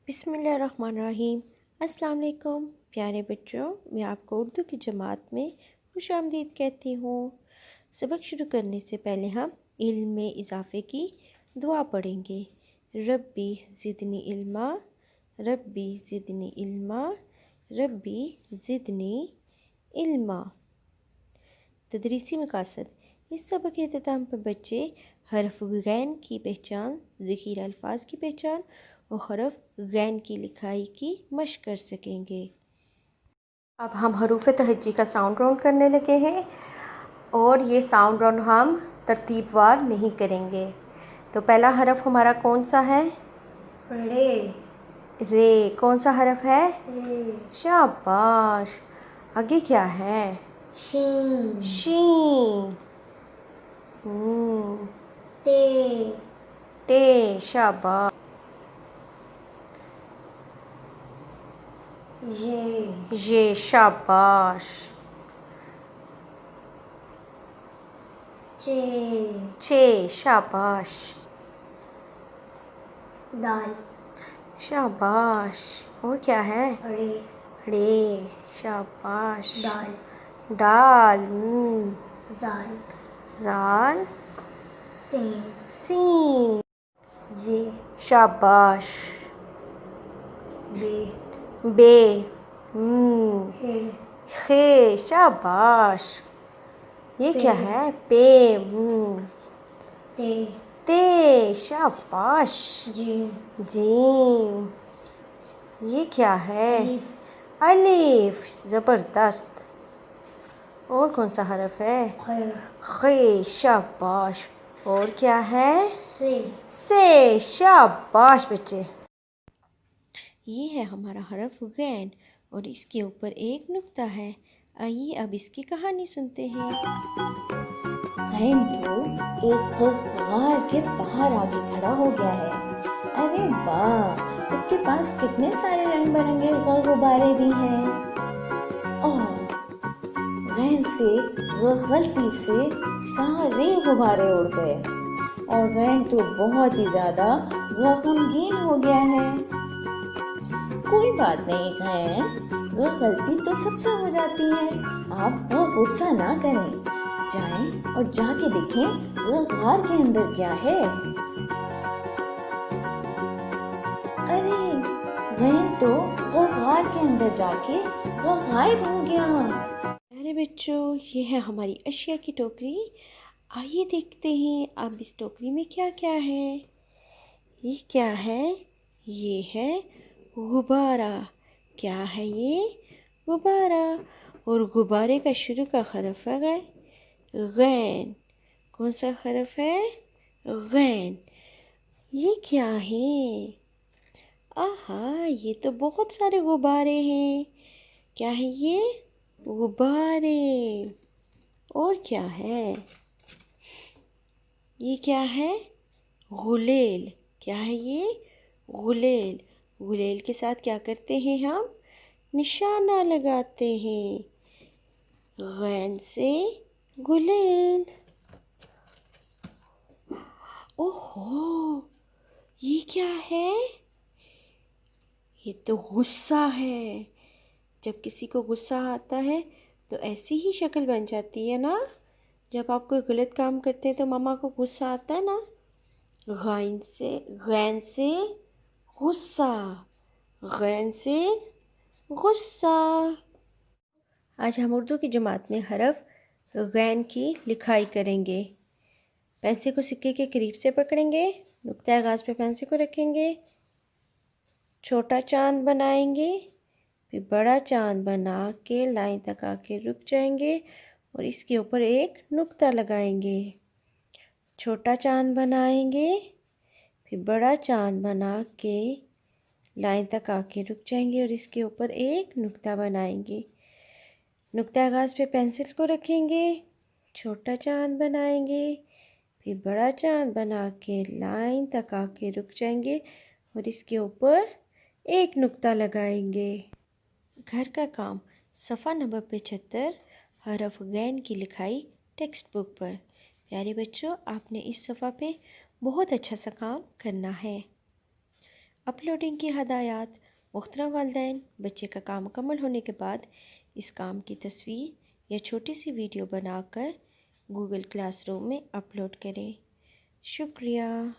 बिस्मिल्लाहिर्रहमानिर्रहीम। अस्सलाम वालेकुम प्यारे बच्चों, मैं आपको उर्दू की जमात में खुशामदीद कहती हूँ। सबक शुरू करने से पहले हम इल्म में इजाफ़े की दुआ पढ़ेंगे। रब्बी ज़िदनी इल्मा, रब्बी ज़िदनी इल्मा, रब्बी ज़िदनी इल्मा। तदरीसी मकासद। इस सबक के अख्ताम पर बच्चे हरफ गैन की पहचान, ज़ख़ीरा अल्फाज की पहचान और हरफ गैन की लिखाई की मशक़ कर सकेंगे। अब हम हरूफ तहज्जी का साउंड राउंड करने लगे हैं और ये साउंड राउंड हम तरतीबवार नहीं करेंगे। तो पहला हरफ हमारा कौन सा है? रे। रे। कौन सा हरफ है? रे। शाबाश। आगे क्या है? शीन। शीन। टे। टे। शाबाश। ये। शाबाश। चे। छे। शाबाश। दाल। शाबाश। और क्या है? रे। रे। शाबाश। दाल। डाल। जाल। जाल। सीन। सीन। जे। शाबाश। बे। बे। हे। खे। शाबाश। ये पे। क्या है? पे। ते। ते। शाबाश। जीम। जीम। ये क्या है? अलिफ। अलिफ। ज़बरदस्त। और कौन सा हरफ है? खे। खे। शाबाश। और क्या है? से। से। शाबाश बच्चे। ये है हमारा हरफ गैन और इसके ऊपर एक नुक्ता है। आइए अब इसकी कहानी सुनते हैं। गैन तो एक गार के बाहर आके खड़ा हो गया है। अरे वाह, उसके पास कितने सारे रंग बिरंगे गुब्बारे भी हैं। और गैन से वो गलती से सारे गुब्बारे उड़ गए और गैन तो बहुत ही ज्यादा गमगीन हो गया है। कोई बात नहीं गैन, वो गलती तो सबसे हो जाती है। आप वो गुस्सा ना करें, जाएं और जाके देखें वो गार के अंदर क्या है। अरे गैन तो वो गार के अंदर जाके वो गायब हो गया। अरे बच्चों, ये है हमारी अशिया की टोकरी। आइए देखते हैं अब इस टोकरी में क्या क्या है। ये क्या है? ये है गुब्बारा। क्या है ये? गुब्बारा। और गुब्बारे का शुरू का हरफ है गैन। कौन सा हरफ है? गैन। ये क्या है? आहा, ये तो बहुत सारे गुब्बारे हैं। क्या है ये? गुब्बारे। और क्या है? ये क्या है? गुलेल। क्या है ये? गुलेल। गुलेल के साथ क्या करते हैं हम? निशाना लगाते हैं। गैन से गुलेल। ओहो, ये क्या है? ये तो गुस्सा है। जब किसी को गुस्सा आता है तो ऐसी ही शक्ल बन जाती है ना। जब आप कोई गलत काम करते हैं तो मामा को गुस्सा आता है ना। गैन से गुस्सा। गैन से गुस्सा। आज हम उर्दू की जमात में हरफ गैन की लिखाई करेंगे। पेंसिल को सिक्के के करीब से पकड़ेंगे, नुक्ता आगाज़ पे पेंसिल को रखेंगे, छोटा चांद बनाएंगे, फिर बड़ा चांद बना के लाइन तक आके रुक जाएंगे और इसके ऊपर एक नुक्ता लगाएंगे। छोटा चांद बनाएंगे, फिर बड़ा चांद बना के लाइन तक आके रुक जाएंगे और इसके ऊपर एक नुक्ता बनाएंगे। नुक्ता आगाज़ पे पेंसिल को रखेंगे, छोटा चांद बनाएंगे, फिर बड़ा चांद बना के लाइन तक आके रुक जाएंगे और इसके ऊपर एक नुक्ता लगाएंगे। घर का काम सफ़ा नंबर 75 हरफ गैन की लिखाई टेक्स्ट बुक पर। प्यारे बच्चों, आपने इस सफ़ा पे बहुत अच्छा सा काम करना है। अपलोडिंग की हदायत। मुहतरम वालिदैन, बच्चे का काम मुकम्मल होने के बाद इस काम की तस्वीर या छोटी सी वीडियो बनाकर गूगल क्लासरूम में अपलोड करें। शुक्रिया।